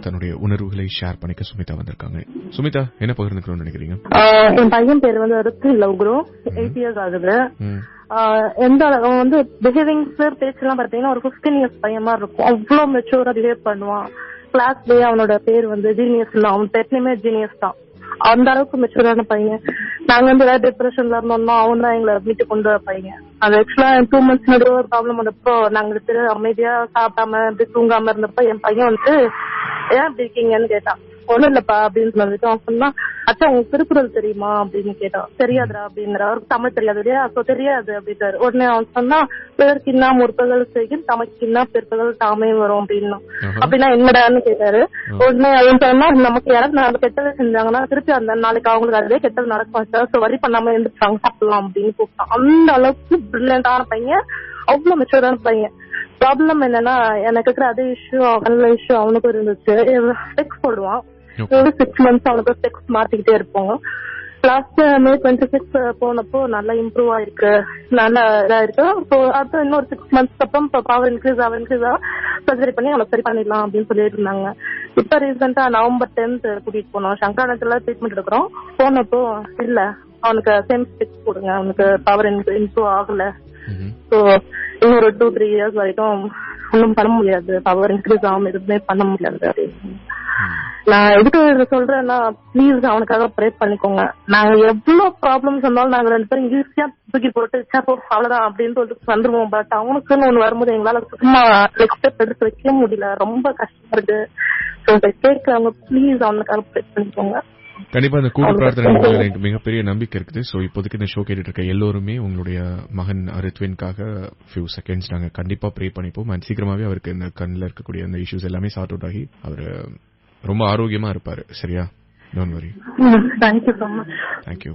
தன்னுடைய உணர்வுகளை ஷேர் பண்ணிக்க சுமிதா வந்திருக்காங்க. சுமிதா, என்ன பகிர்ந்துக்கணும்னு நினைக்கிறீங்க? என் பையன் பேர் வந்து ரித்து லவ்குரு, 8 years ஆகுது. எந்த வந்து பிஹேவிங்ஸ் பேச்செல்லாம் பாத்தீங்கன்னா ஒரு 15 years பையன் மாதிரி இருக்கும். அவ்வளவு மெச்சூரா பிஹேவ் பண்ணுவான். கிளாஸ்லயே அவனோட பேர் வந்து ஜீனியஸ், அவன் பெட் நேமே ஜீனியஸ் தான். அந்த அளவுக்கு மெச்சூரான பையன். நாங்க வந்து ஏதாவது டிப்ரெஷன்ல இருந்தோம்னா அவன் தான் எங்களை மீட்டு கொண்டு வர பையன். அது ஆக்சுவலா 2 months நடுவே ஒரு ப்ராப்ளம் வந்தப்போ நாங்க அமைதியா சாப்பிடாம இப்படி தூங்காம இருந்தப்ப என் பையன் வந்து ஏன் இப்படி இருக்கீங்கன்னு கேட்டான். ஒண்ணும் இல்லப்பா அப்படின்னு சொல்லிட்டு அவன் சொன்னா, அச்சா உங்களுக்கு திருக்குறள் தெரியுமா அப்படின்னு கேட்டான். தெரியாதுடா அப்படிங்கிற, அவருக்கு தமிழ் தெரியாது இல்லையா, அப்போ தெரியாது அப்படின்றாரு. உடனே அவன் சொன்னா, பிறர்க்கின்னா முற்பகல் செய்யும் தமக்கின்னா பிற்பகல் தாமே வரும் அப்படின்னா. அப்படின்னா என்னடான்னு கேட்டாரு. உடனே அவன் சொன்னா, நமக்கு யாராவது கெட்டது செஞ்சாங்கன்னா திருப்பி அந்த நாளைக்கு அவங்களுக்கு அதுவே கெட்டது நடக்கும் சார், ஸோ வரி பண்ணாம எழுந்திருச்சாங்க சாப்பிடலாம் அப்படின்னு கூப்பிட்டான். அந்த அளவுக்கு பிரில்லியண்டான பையன், அவ்வளவு மெச்சூரான பையன். ப்ராப்ளம் என்னன்னா, எனக்கு இருக்கிற அதே இஷ்யூ கண்ணுல இஷ்யூ அவனுக்கும் இருந்துச்சு. ஸ்பெக்ஸ் போடுவான். 6 months அவனுக்கு ஸ்பெக்ஸ் மாத்திக்கிட்டே இருப்போம். லாஸ்ட் May 26 போனப்போ நல்லா இம்ப்ரூவ் ஆயிருக்கு, நல்லா இதாயிருக்கு. ஸோ அது இன்னொரு 6 months அப்புறம் பவர் இன்க்ரீஸ் சர்ஜரி பண்ணி அவனை சரி பண்ணிடலாம் அப்படின்னு சொல்லிட்டு இருந்தாங்க. இப்ப ரீசெண்டா November 10th கூட்டிட்டு போனோம். சங்கரானத்துல ட்ரீட்மெண்ட் எடுக்கிறோம். போனப்போ இல்ல, அவனுக்கு சேம் ஸ்பெக்ஸ் போடுங்க, அவனுக்கு பவர் இம்ப்ரூவ் ஆகல. ஸோ இன்னொரு 2-3 years வரைக்கும் ஒன்றும் பண்ண முடியாது, பவர் இன்க்ரீஸ் ஆகாம எதுவுமே பண்ண முடியாது அப்படின்னு. நான் எதுக்கு சொல்றேன்னா, பிளீஸ் அவனுக்காக ப்ரே பண்ணிக்கோங்க. நாங்க எவ்வளவு ப்ராப்ளம்ஸ் இருந்தாலும் நாங்க 2 பேரும் ஈஸியா தூக்கி போட்டு அவ்வளவுதான் அப்படின்னு சொல்லிட்டு வந்துருவோம். பட் அவனுக்குன்னு ஒண்ணு வரும்போது எங்களால சும்மா ஸ்டெப் எடுத்து வைக்க முடியல, ரொம்ப கஷ்டமா இருக்கு. கேட்கறவங்க பிளீஸ் அவனுக்காக ப்ரே பண்ணிக்கோங்க. கண்டிப்பா இந்த கூட்டு பிரார்த்தனை எனக்கு மிகப்பெரிய நம்பிக்கை இருக்குது. சோ இப்போதைக்கு இந்த ஷோ கேட்டுட்டு இருக்க எல்லோருமே உங்களுடைய மகன் ரித்வின்காக ஃபியூ செகண்ட்ஸ் நாங்க கண்டிப்பா ப்ரே பண்ணிப்போம். அண்ட் சீக்கிரமாவே அவருக்கு இந்த கண்ணில் இருக்கக்கூடிய அந்த இஷ்யூஸ் எல்லாமே சார்ட் அவுட் ஆகி அவர் ரொம்ப ஆரோக்கியமா இருப்பாரு. சரியா? Don't worry. Thank you so much. Thank you.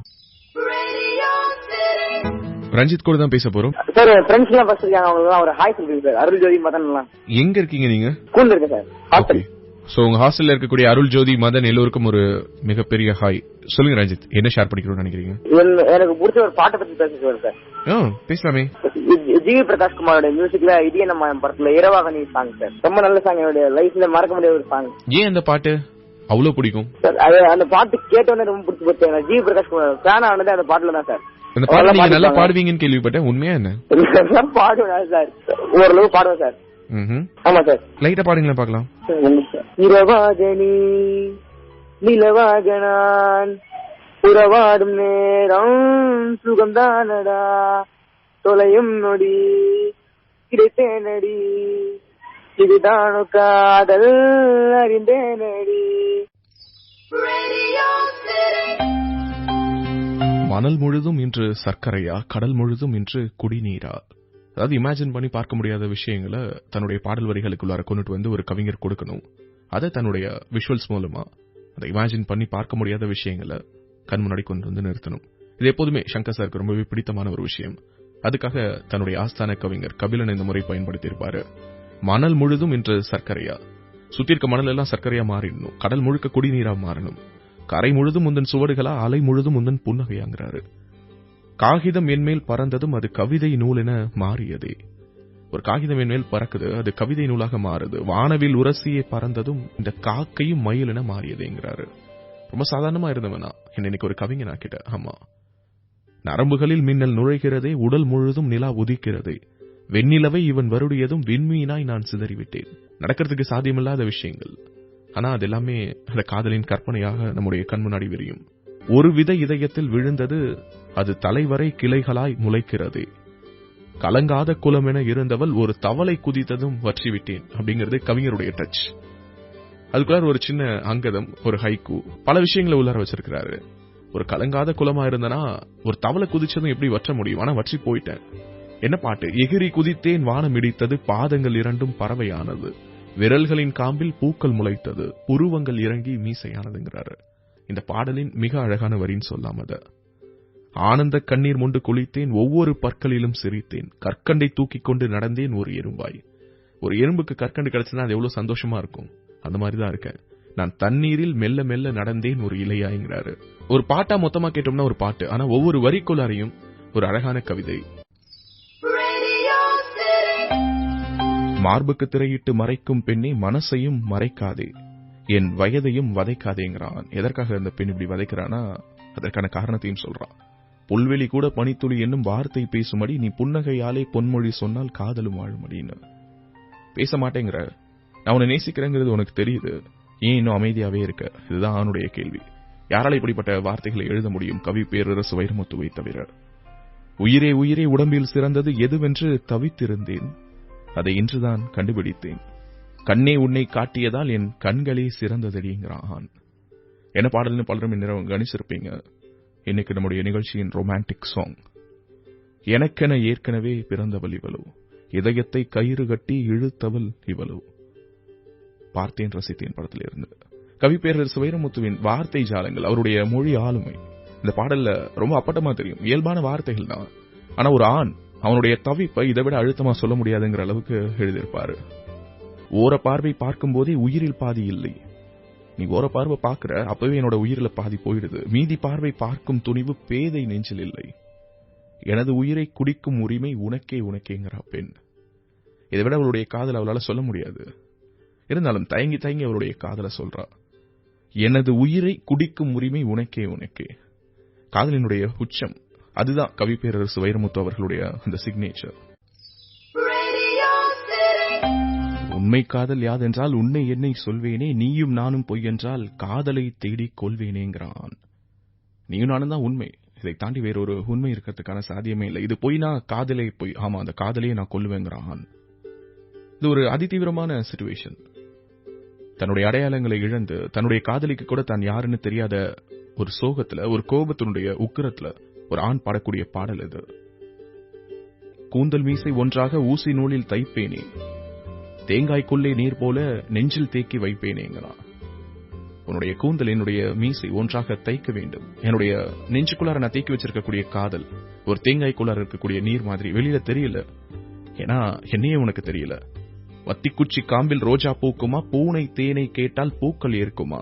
Ranjith கூட தான் பேச போறோம். சார் ஃப்ரெண்ட்ஸ் எல்லாம் பேசிருக்காங்க, அவங்க ஒரு ஹாய் சொல்லுங்க சார். அருள் ஜோதி மதன் எல்லாம் எங்க இருக்கீங்க நீங்க? ஸ்கூல்ல இருக்கேன் சார். ஓகே. சோ உங்க ஹாஸ்டல்ல இருக்கக்கூடிய அருள் ஜோதி மதன் எல்லோருக்கும் ஒரு மிகப்பெரிய ஹாய் சொல்லுங்க. ரஞ்சித், என்ன ஷேர் பண்ணிக்கணும்னு நினைக்கிறீங்க? எனக்கு பிடிச்ச ஒரு பாட்டை பத்தி பேசுறேன் சார். பேசலாமே. ஜிவி பிரகாஷ் குமாரோட மியூசிக்ல இதே நம்ம படத்துல இரவாக நீ சாங் சார், ரொம்ப நல்ல சாங், என்னுடைய லைஃப்ல மறக்க முடியாத ஒரு சாங். ஏன் அந்த பாட்டு அவ்வளவு பிடிக்கும் சார்? அந்த பாட்டு கேட்டோன்னே ரொம்ப பிடிச்சி போச்சு. ஜிவி பிரகாஷ் குமார் ஃபேன் ஆனது அந்த பாட்டுல தான் சார். அந்த பாட்டு நீங்க நல்லா பாடுவீங்கன்னு கேள்விப்பட்டேன், உண்மையா என்ன? பாடுவேன் சார், ஓரளவு பாடுவேன் சார். ஆமா சார். லைட்டா பாடுங்களேன் பாக்கலாம். இரவாகனி நிலவாக நான் உறவாடும் நேரம் சுகம்தானடா, தொலையும் நொடி கிடைத்தேனடி, இதுதானோ காதல் அறிந்தேனடி. மணல் முழுதும் இன்று சர்க்கரையா, கடல் முழுதும் இன்று குடிநீரா. அதாவது இமேஜின் பண்ணி பார்க்க முடியாத விஷயங்களை தன்னுடைய பாடல் வரிகளுக்குள்ளார கொண்டுட்டு வந்து ஒரு கவிஞர் கொடுக்கணும். அதை தன்னுடைய விஷுவல்ஸ் மூலமா அதை இமேஜின் பண்ணி பார்க்க முடியாத விஷயங்களை கண் முன்னாடி கொண்டு வந்து நிறுத்தணும். இது எப்போதுமே சங்கர் சாருக்கு ரொம்பவே பிடித்தமான ஒரு விஷயம். அதுக்காக தன்னுடைய ஆஸ்தான கவிஞர் கபிலன் இந்த முறை பயன்படுத்தி இருப்பாரு. மணல் முழுதும் இன்று சர்க்கரையா, சுத்தி இருக்க மணல் எல்லாம் சர்க்கரையா மாறிடணும், கடல் முழுக்க குடிநீரா மாறணும், கரை முழுதும் முந்தன் சுவடுகளா, அலை முழுதும் முந்தன் புன்னகையாங்கிறாரு. காகிதம் என்மேல் பறந்ததும் அது கவிதை நூல் என மாறியதே. ஒரு காகிதம் என்மேல் பறக்குது, அது கவிதை நூலாக மாறுது. வானவில் உரசியே பறந்ததும் இந்த காக்கையும் மயில் என மாறியதேங்கிறாரு. ரொம்ப சாதாரணமா இருந்தவனா இன்னைக்கு ஒரு கவிஞன் ஆக்கிட்ட. ஆமா, நரம்புகளில் மின்னல் நுழைகிறதே, உடல் முழுதும் நிலா உதிக்கிறதே, வெண்ணிலவை இவன் வருடியதும் விண்மீனாய் நான் சிதறிவிட்டேன். நடக்கிறதுக்கு சாத்தியமில்லாத விஷயங்கள், ஆனா அது எல்லாமே அந்த காதலின் கற்பனையாக நம்முடைய கண் முன்னாடி விரியும். ஒரு வித இதயத்தில் விழுந்தது, அது தலைவரை கிளைகளாய் முளைக்கிறதே. கலங்காத குலம் என இருந்தவள் ஒரு தவளை குதித்ததும் வற்றிவிட்டேன் அப்படிங்கிறது கவிஞருடைய டச். அதுக்குள்ளார ஒரு சின்ன அங்கதம், ஒரு ஹைக்கூ, பல விஷயங்களை உள்ளார வச்சிருக்கிறாரு. ஒரு கலங்காத குலமா இருந்தனா ஒரு தவளை குதிச்சதும் எப்படி வற்ற முடியும்? ஆனா வற்றி போயிட்டேன். என்ன பாட்டு? எகிரி குதித்தேன் வானம் இடித்தது, பாதங்கள் இரண்டும் பறவையானது, விரல்களின் காம்பில் பூக்கள் முளைத்தது, புருவங்கள் இறங்கி மீசையானதுங்கிறாரு. இந்த பாடலின் மிக அழகான வரின்னு சொல்லாமத. ஆனந்த கண்ணீர் முண்டு குளித்தேன், ஒவ்வொரு பற்களிலும் சிரித்தேன், கற்கண்டை தூக்கிக் கொண்டு நடந்தேன் ஒரு எறும்பாய். ஒரு எறும்புக்கு கற்கண்டு கிடைச்சதுன்னா அது எவ்வளவு சந்தோஷமா இருக்கும். அந்த மாதிரிதான் இருக்கேன் நான், தண்ணீரில் மெல்ல மெல்ல நடந்தேன் ஒரு இலையாய்ங்கிறாரு. ஒரு பாட்டா மொத்தமா கேட்டோம்னா ஒரு பாட்டு, ஆனா ஒவ்வொரு வரிக்குள்ளாரையும் ஒரு அழகான கவிதை. மார்புக்கு திரையிட்டு மறைக்கும் பெண்ணே மனசையும் மறைக்காதே, என் வயதையும் வதைக்காதேங்கிறான். எதற்காக அந்த பெண் இப்படி வதைக்கிறானா அதற்கான காரணத்தையும் சொல்றான். புல்வெளி கூட பனித்துளி என்னும் வார்த்தை பேசும்படி நீ புன்னகையாலே பொன்மொழி சொன்னால் காதலும் வாழும்படின்னு. பேச மாட்டேங்கிற, நான் உன்னை நேசிக்கிறேங்கிறது உனக்கு தெரியுது, ஏன் இன்னும் அமைதியாவே இருக்க? இதுதான் அவனுடைய கேள்வி. யாரால இப்படிப்பட்ட வார்த்தைகளை எழுத முடியும்? கவி பேரரசு வைரமுத்துவை தவிர. உயிரே உயிரே உடம்பில் சிறந்தது எதுவென்று தவித்திருந்தேன், அதை இன்றுதான் கண்டுபிடித்தேன். கண்ணே உன்னை காட்டியதால் என் கண்களே சிறந்ததடிங்கிறான். என்ன பாடல்னு பலரும் இந்நேரம் கணிச்சிருப்பீங்க. இன்னைக்கு நம்முடைய நிகழ்ச்சியின் ரொமான்டிக் சாங். எனக்கென ஏற்கனவே பிறந்தவள் இவளோ, இதயத்தை கயிறு கட்டி இழுத்தவள் இவளோ. பார்த்தேன் ரசித்தேன் படத்திலிருந்து. கவி பேரரசு வைரமுத்துவின் வார்த்தை ஜாலங்கள், அவருடைய மொழி ஆளுமை இந்த பாடல்ல ரொம்ப அப்பட்டமா தெரியும். இயல்பான வார்த்தைகள் தான். ஆனா ஒரு ஆண் அவனுடைய தவிப்பை இதை விட அழுத்தமா சொல்ல முடியாதுங்கிற அளவுக்கு எழுதியிருப்பாரு. ஓர பார்வை பார்க்கும் போதே உயிரில் பாதி இல்லை. நீ ஓர பார்வை பார்க்கிற, அப்பவே என்னோட உயிரில பாதி போயிடுது. மீதி பார்வை பார்க்கும் துணிவு பேதை நெஞ்சில் இல்லை. எனது உயிரை குடிக்கும் உரிமை உனக்கே உனக்கேங்கிற பெண். இதை விட அவளுடைய காதல் அவளால சொல்ல முடியாது. இருந்தாலும் தயங்கி தயங்கி அவளுடைய காதலை சொல்றா. எனது உயிரை குடிக்கும் உரிமை உனக்கே உனக்கே. காதலினுடைய உச்சம் அதுதான் கவி பேரரசு வைரமுத்து அவர்களுடைய அந்த சிக்னேச்சர். உண்மை காதல் யாதென்றால் உன்னை என்னை சொல்வேனே, நீயும் நானும் பொய் என்றால் காதலை தேடிக் கொள்வேனேங்கிறான். நீயும் நானும் தான் உண்மை, இதை தாண்டி வேறொரு உண்மை இருக்கிறதுக்கான சாத்தியமே இல்லை. இது பொய்னா காதலே பொய், ஆமா அந்த காதலையே நான் கொல்லுவேங்கிறான். இது ஒரு அதிதீவிரமான சிச்சுவேஷன். தன்னுடைய அடையாளங்களை இழந்து தன்னுடைய காதலிக்கு கூட தான் யாருன்னு தெரியாத ஒரு சோகத்துல, ஒரு கோபத்தினுடைய உக்கிரத்துல ஒரு ஆண் பாடக்கூடிய பாடல் இது. கூந்தல் மீசை ஒன்றாக ஊசி நூலில் தைப்பேனே, தேங்காய்க்குள்ளே நீர் போல நெஞ்சில் தேக்கி வைப்பேனேங்கிறான். உன்னுடைய கூந்தல் என்னுடைய மீசை ஒன்றாக தைக்க வேண்டும். என்னுடைய நெஞ்சுக்குள்ளார நான் தேக்கி வச்சிருக்கக்கூடிய காதல் ஒரு தேங்காய்க்குள்ளார இருக்கக்கூடிய நீர் மாதிரி வெளியில தெரியல. ஏன்னா என்னையே உனக்கு தெரியல. வத்திக்குச்சி காம்பில் ரோஜா பூக்குமா, பூனை தேனை கேட்டால் பூக்கள் ஏற்குமா,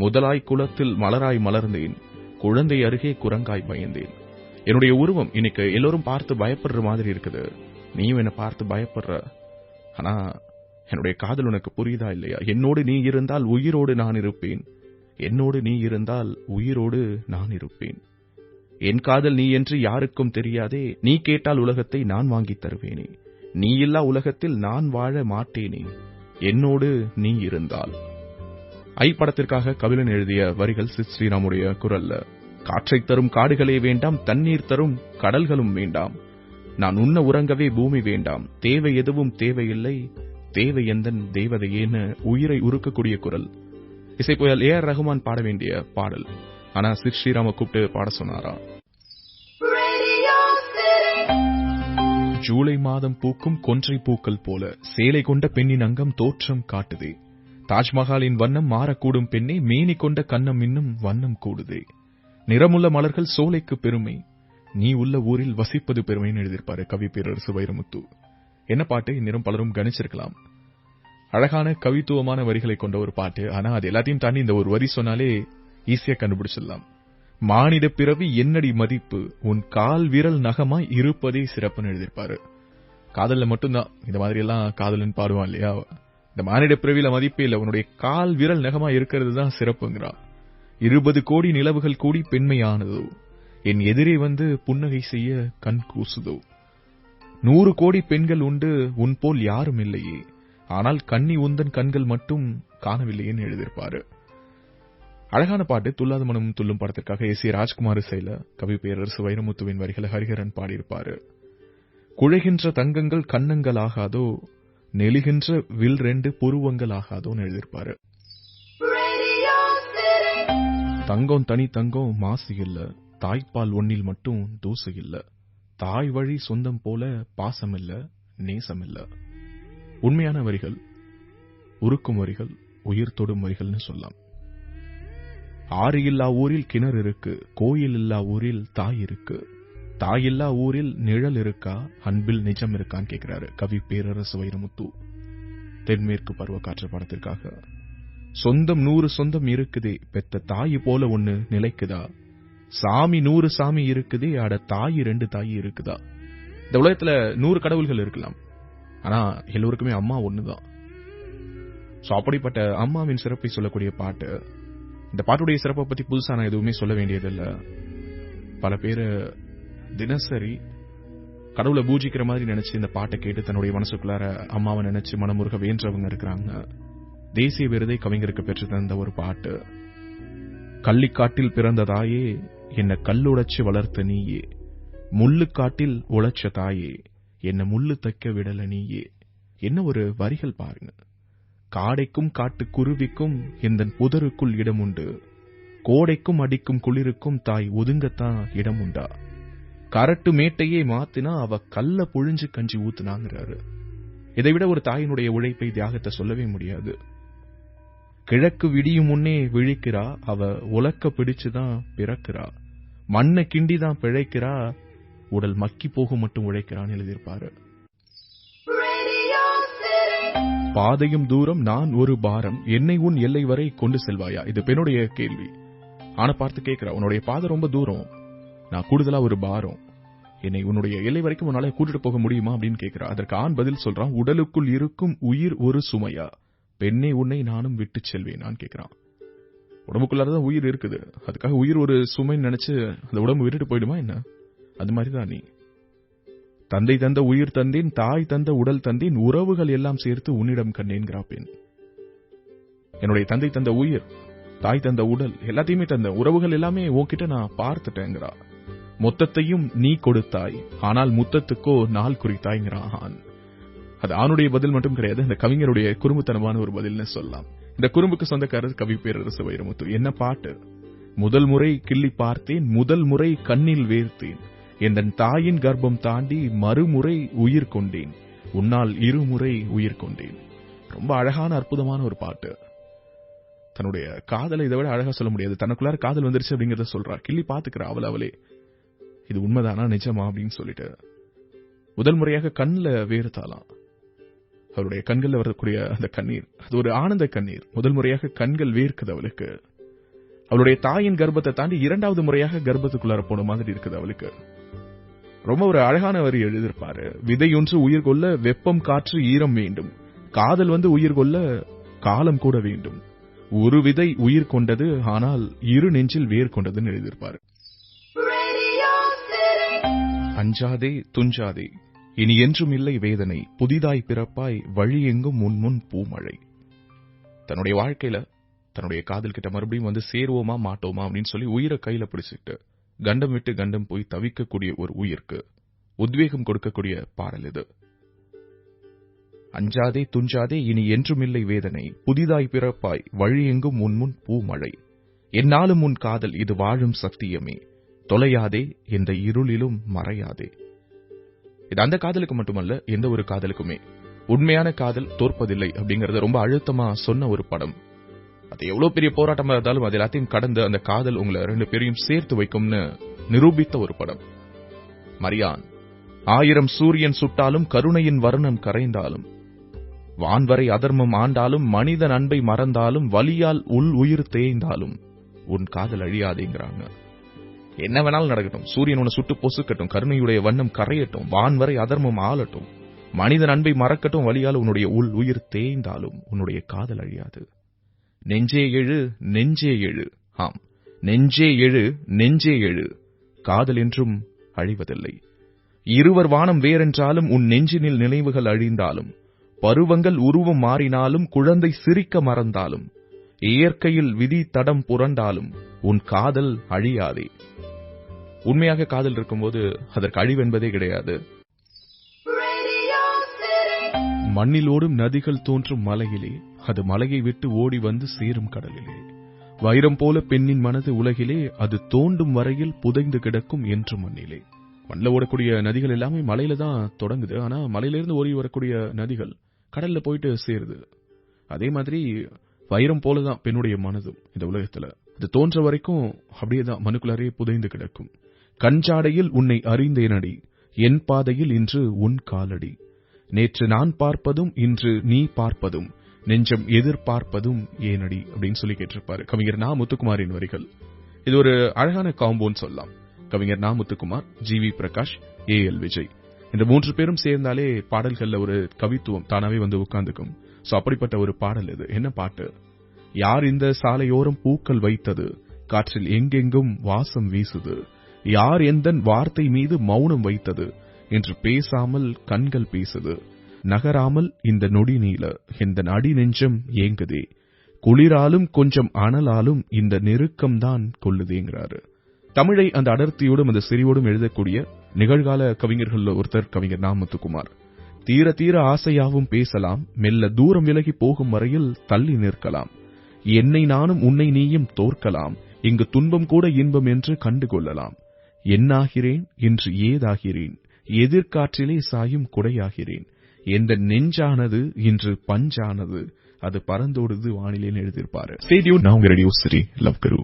முதலாய் குளத்தில் மலராய் மலர்ந்தேன், குழந்தை அருகே குரங்காய் பயந்தேன். என்னுடைய உருவம் இன்னைக்கு எல்லோரும் பார்த்து பயப்படுற மாதிரி இருக்குது. நீயும் என்ன பார்த்து பயப்படுற. ஆனா என்னுடைய காதல் உனக்கு புரியுதா இல்லையா? என்னோடு நீ இருந்தால் உயிரோடு நான் இருப்பேன், என்னோடு நீ இருந்தால் உயிரோடு நான் இருப்பேன். என் காதல் நீ என்று யாருக்கும் தெரியாதே, நீ கேட்டால் உலகத்தை நான் வாங்கித் தருவேனே, நீ இல்லா உலகத்தில் நான் வாழ மாட்டேனே, என்னோடு நீ இருந்தால். ஐ படத்திற்காக கபிலன் எழுதிய வரிகள் சித் ஸ்ரீராமுடைய குரல்ல. காற்றை தரும் காடுகளே வேண்டாம், தண்ணீர் தரும் கடல்களும் வேண்டாம், நான் உண்ண உறங்கவே பூமி வேண்டாம், தேவை எதுவும் தேவையில்லை, தேவை எந்தன் தேவதையேன்னு உயிரை உருக்கக்கூடிய குரல். இசைப்புயல் ஏஆர் ரஹ்மான் பாட வேண்டிய பாடல். ஆனா சித் ஸ்ரீராம கூப்பிட்டு பாட சொன்னாரா. ஜூலை மாதம் பூக்கும் கொன்றை பூக்கள் போல சேலை கொண்ட பெண்ணின் அங்கம் தோற்றம் காட்டுதே, தாஜ்மஹாலின் வண்ணம் மாறக்கூடும் பெண்ணே, மேனி கொண்ட கன்னம் இன்னும் வண்ணம் கூடுதே, நிறமுள்ள மலர்கள் சோலைக்கு பெருமை, நீ உள்ள ஊரில் வசிப்பது பெருமைன்னு எழுதியிருப்பாரு கவி பேரரசு வைரமுத்து. என்ன பாட்டு இந்நேரம் பலரும் கணிச்சிருக்கலாம். அழகான கவித்துவமான வரிகளை கொண்ட ஒரு பாட்டு. ஆனா அது எல்லாத்தையும் தாண்டி இந்த ஒரு வரி சொன்னாலே ஈஸியா கண்டுபிடிச்சிடலாம். மானிட பிறவி என்னடி மதிப்பு, உன் கால் விரல் நகமாய் இருப்பதே சிறப்புன்னு எழுதியிருப்பாரு. காதல்ல மட்டும்தான் இந்த மாதிரி எல்லாம் காதலன் பாடுவான் இல்லையா. இந்த மானிட பிறவியில மதிப்பே இல்ல, உன்னுடைய கால் விரல் நகமா இருக்கிறது தான் சிறப்புங்கிறான். 20 கோடி நிலவுகள் கூடி பெண்மையானதோ, என் எதிரே வந்து புன்னகை செய்ய கண் கூசுதோ, 100 கோடி பெண்கள் உண்டு உன் போல் யாரும் இல்லையே, ஆனால் கண்ணி உந்தன் கண்கள் மட்டும் காணவில்லையேன்னு எழுதியிருப்பாரு. அழகான பாட்டு. துல்லாத மனம் துள்ளும் படத்திற்காக எஸ்.ஏ. ராஜ்குமார் இசையில கவி பேரரசு வைரமுத்துவின் வரிகளை ஹரிஹரன் பாடியிருப்பாரு. குழைகின்ற தங்கங்கள் கண்ணங்கள் ஆகாதோ, நெளிகின்ற வில் 2 புருவங்கள் ஆகாதோன்னு எழுதியிருப்பாரு. தங்கம் தனி தங்கம் மாசு இல்ல, தாய்ப்பால் ஒன்னில் மட்டும் தூசு இல்ல, தாய் வழி சொந்தம் போல பாசம் இல்ல, நேசம் இல்ல. உண்மையான வரிகள், உருக்கும் வரிகள், உயிர் தொடும் வரிகள்னு சொல்லலாம். ஆறு இல்லா ஊரில் கிணறு இருக்கு, கோயில் இல்லா ஊரில் தாய் இருக்கு, தாய் இல்லா ஊரில் நிழல் இருக்கா, அன்பில் நிஜம் இருக்கான்னு கேட்கிறாரு கவி பேரரசு வைரமுத்து. தென்மேற்கு பருவக்காற்று படத்திற்காக. சொந்தம் 100 சொந்தம் இருக்குதே, பெத்த தாய் போல ஒண்ணு நிலைக்குதா, சாமி 100 சாமி இருக்குதே, அட தாய் 2 தாய் இருக்குதா. இந்த உலகத்துல 100 கடவுள்கள் இருக்கலாம், ஆனா எல்லோருக்குமே அம்மா ஒண்ணுதான். சோ அப்படிப்பட்ட அம்மாவின் சிறப்பை சொல்லக்கூடிய பாட்டு. இந்த பாட்டுடைய சிறப்பை பத்தி புதுசா நான் எதுவுமே சொல்ல வேண்டியதில்லை. பல பேரு தினசரி கடவுளை பூஜிக்கிற மாதிரி நினைச்சு இந்த பாட்டை கேட்டு தன்னுடைய மனசுக்குள்ளார அம்மாவை நினைச்சு மனமுருக வேன்றவங்க இருக்கிறாங்க. தேசிய விருதை கவிஞருக்கு பெற்று தந்த ஒரு பாட்டு. கள்ளிக்காட்டில் பிறந்த தாயே, என்ன கல்லுடைச்சு வளர்த்த நீயே, முள்ளுக்காட்டில் உழைச்ச தாயே, என்ன முள்ளு தைக்க விடல நீயே. என்ன ஒரு வரிகள் பாருங்க. காடைக்கும் காட்டு குருவிக்கும் எந்த புதருக்குள் இடம் உண்டு, கோடைக்கும் அடிக்கும் குளிருக்கும் தாய் ஒதுங்கத்தான் இடம் உண்டா, கரட்டு மேட்டையே மாத்தினா அவ கல்ல புழிஞ்சு கஞ்சி ஊத்துனாங்கிறாரு. இதைவிட ஒரு தாயினுடைய உழைப்பை தியாகத்தை சொல்லவே முடியாது. கிழக்கு விடியும் முன்னே விழிக்கிறா, அவ உலக்க பிடிச்சுதான் பிறக்கிறா, மண்ணை கிண்டிதான் பிழைக்கிறா, உடல் மக்கி போக மட்டும் உழைக்கிறான்னு எழுதியிருப்பாரு. பாதையும் தூரம் நான் ஒரு பாரம், என்னை உன் எல்லை வரை கொண்டு செல்வாயா. இது பெண்ணுடைய கேள்வி. ஆனா பார்த்து கேட்கிறா, உன்னுடைய பாதை ரொம்ப தூரம், நான் கூடுதலா ஒரு பாரம், என்னை உன்னுடைய எல்லை வரைக்கும் உன்னால கூட்டிட்டு போக முடியுமா அப்படின்னு கேட்கிறா. அதற்கு ஆண் பதில் சொல்றான், உடலுக்குள் இருக்கும் உயிர் ஒரு சுமையா, பெண்ணே உன்னை நானும் விட்டு செல்வேன் நான் கேட்கிறான். உடம்புக்குள்ளாரதான் உயிர் இருக்குது, அதுக்காக உயிர் ஒரு சுமைன்னு நினைச்சு அந்த உடம்பு விட்டுட்டு போயிடுமா என்ன? அது மாதிரிதான் நீ. தந்தை தந்த உயிர் தந்தேன், தாய் தந்த உடல் தந்தேன், உறவுகள் எல்லாம் சேர்த்து உன்னிடம் கண்டேன்கிறா பெண். என்னுடைய தந்தை தந்த உயிர், தாய் தந்த உடல் எல்லாத்தையுமே தந்த, உறவுகள் எல்லாமே உன்கிட்ட நான் பார்த்துட்டேங்கிறா. மொத்தத்தையும் நீ கொடுத்தாய், ஆனால் முத்தத்துக்கோ நாள் குறித்தாய்ங்கிறான் ஆண். அது ஆணுடைய பதில் மட்டும் கிடையாது, இந்த கவிஞருடைய குறும்புத்தனமான ஒரு பதில்னு சொல்லலாம். இந்த குறும்புக்கு சொந்தக்காரர் கவி பேரரசு வைரமுத்து. என்ன பாட்டு. முதல் முறை கிள்ளி பார்த்தேன், முதல் முறை கண்ணில் வேர்த்தேன், என் தாயின் கர்ப்பம் தாண்டி மறுமுறை உயிர் கொண்டேன், உன்னால் இருமுறை உயிர் கொண்டேன். ரொம்ப அழகான அற்புதமான ஒரு பாட்டு. தன்னுடைய காதலை இதை விட அழகா சொல்ல முடியாது. தனக்குள்ளார காதல் வந்துருச்சு அப்படிங்கறத சொல்றா. கிள்ளி பாத்துக்கிறா அவளே. இது உண்மைதானா, நிஜமா அப்படின்னு சொல்லிட்டு முதல் முறையாக கண்ணில் வேர்த்தாலாம். அவருடைய கண்கள்ல வரக்கூடிய அந்த கண்ணீர், அது ஒரு ஆனந்த கண்ணீர். முதல் முறையாக கண்கள் வேர்க்குது அவளுக்கு. அவளுடைய தாயின் கர்ப்பத்தை தாண்டி இரண்டாவது முறையாக கர்ப்பத்துக்குள்ளார போன மாதிரி இருக்குது அவளுக்கு. ரொம்ப ஒரு அழகான வரி எழுதியிருப்பாரு. விதையொன்று உயிர் கொள்ள வெப்பம் காற்று ஈரம் வேண்டும், காதல் உயிர் கொள்ள காலம் கூட வேண்டும், ஒரு விதை உயிர் கொண்டது ஆனால் இரு நெஞ்சில் வேர் கொண்டதுன்னு எழுதியிருப்பாரு. அஞ்சாதே துஞ்சாதே, இனி என்றும் இல்லை வேதனை, புதிதாய் பிறப்பாய் வழி எங்கும் முன்முன் பூமழை. தன்னுடைய வாழ்க்கையில தன்னுடைய காதல் கிட்ட மறுபடியும் சேருவோமா மாட்டோமா அப்படின்னு சொல்லி உயிரை கையில பிடிச்சிட்டு கண்டம் விட்டு கண்டம் போய் தவிக்கக்கூடிய ஒரு உயிருக்கு உத்வேகம் கொடுக்கக்கூடிய பாடல் இது. அஞ்சாதே துஞ்சாதே, இனி என்றுமில்லை வேதனை, புதிதாய் பிறப்பாய் வழி எங்கும் முன்முன் பூமழை, என்னாலும் உன் காதல் இது வாழும் சத்தியமே, தொலையாதே என்ற இருளிலும் மறையாதே. இது அந்த காதலுக்கு மட்டுமல்ல, எந்த ஒரு காதலுக்குமே உண்மையான காதல் தோற்பதில்லை அப்படிங்கறத ரொம்ப அழுத்தமா சொன்ன ஒரு படம். அது எவ்வளவு பெரிய போராட்டமா இருந்தாலும் அது எல்லாத்தையும் கடந்து அந்த காதல் உங்களை ரெண்டு பேரையும் சேர்த்து வைக்கும்னு நிரூபித்த ஒரு படம். மரியான். 1000 சூரியன் சுட்டாலும் கருணையின் வர்ணம் கரைந்தாலும், வான்வரை அதர்மம் ஆண்டாலும், மனிதன் அன்பை மறந்தாலும், வலியால் உள் உயிர் தேய்ந்தாலும் உன் காதல் அழியாதேங்கிறாங்க. என்ன வேணாலும் நடக்கட்டும், சூரியன் உன்னை சுட்டு பொசுக்கட்டும், கருணையுடைய வண்ணம் கரையட்டும், வான்வரை அதர்மம் ஆளட்டும், மனிதன் அன்பை மறக்கட்டும், வலியால் உன்னுடைய உள் உயிர் தேய்ந்தாலும் உன்னுடைய காதல் அழியாது. நெஞ்சே எழு நெஞ்சே எழு, ஆம் நெஞ்சே எழு நெஞ்சே எழு, காதல் என்றும் அழிவதில்லை. இருவர் வானம் வேறென்றாலும், உன் நெஞ்சினில் நினைவுகள் அழிந்தாலும், பருவங்கள் உருவம் மாறினாலும், குழந்தை சிரிக்க மறந்தாலும், இயற்கையில் விதி தடம் புரண்டாலும் உன் காதல் அழியாதே. உண்மையாக காதல் இருக்கும்போது அதற்கு அழிவென்பதே கிடையாது. மண்ணில் ஓடும் நதிகள் தோன்றும் மலையிலே, அது மலையை விட்டு ஓடி வந்து சேரும் கடலிலே, வைரம் போல பெண்ணின் மனது உலகிலே, அது தோண்டும் வரையில் புதைந்து கிடக்கும் என்று மண்ணிலே. மண்ணில் ஓடக்கூடிய நதிகள் எல்லாமே மலையில தான் தொடங்குது. ஆனா மலையிலிருந்து ஓடி வரக்கூடிய நதிகள் கடல்ல போயிட்டு சேருது. அதே மாதிரி வைரம் போலதான் பெண்ணுடைய மனதும் இந்த உலகத்துல. அது தோன்ற வரைக்கும் அப்படியேதான் மனுக்குள்ளாரே புதைந்து கிடக்கும். கஞ்சாடையில் உன்னை அறிந்தேனடி, என் பாதையில் இன்று உன் காலடி, நேற்று நான் பார்ப்பதும் இன்று நீ பார்ப்பதும், நெஞ்சம் எதிர்பார்ப்பதும் ஏனடி அப்படின்னு சொல்லி கேட்டிருப்பாரு கவிஞர் நா. முத்துக்குமாரின் வரிகள். இது ஒரு அழகான காம்போன்னு சொல்லலாம். கவிஞர் நா. முத்துக்குமார், ஜி.வி. பிரகாஷ், ஏ.எல். விஜய் இந்த 3 பேரும் சேர்ந்தாலே பாடல்கள்ல ஒரு கவித்துவம் தானாவே வந்து உட்கார்ந்துக்கும். சோ அப்படிப்பட்ட ஒரு பாடல் இது. என்ன பாட்டு? யார் இந்த சாலையோரம் பூக்கள் வைத்தது, காற்றில் எங்கெங்கும் வாசம் வீசுது, யார் எந்தன் வார்த்தை மீது மௌனம் வைத்தது என்று பேசாமல் கண்கள் பேசுது, நகராமல் இந்த நொடி நீள இந்த அடி நெஞ்சம் ஏங்குதே, குளிராலும் கொஞ்சம் அனலாலும் இந்த நெருக்கம்தான் கொள்ளுதேங்கிறாரு. தமிழை அந்த அடர்த்தியோடும் அந்த செறிவோடும் எழுதக்கூடிய நிகழ்கால கவிஞர்கள் ஒருத்தர் கவிஞர் நா. முத்துக்குமார். தீர தீர ஆசையாவும் பேசலாம், மெல்ல தூரம் விலகி போகும் வரையில் தள்ளி நிற்கலாம், என்னை நானும் உன்னை நீயும் தோற்கலாம், இங்கு துன்பம் கூட இன்பம் என்று கண்டுகொள்ளலாம், என்னாகிறேன் இன்று ஏதாகிறேன், எதிர்காற்றிலே சாயும் குடையாகிறேன், எந்த நெஞ்சானது இன்று பஞ்சானது, அது பறந்தோடுது வானிலேன்னு எழுதியிருப்பாரு. Stay tune. நான் உங்க ரேடியோ சிட்டி லவ் குரு.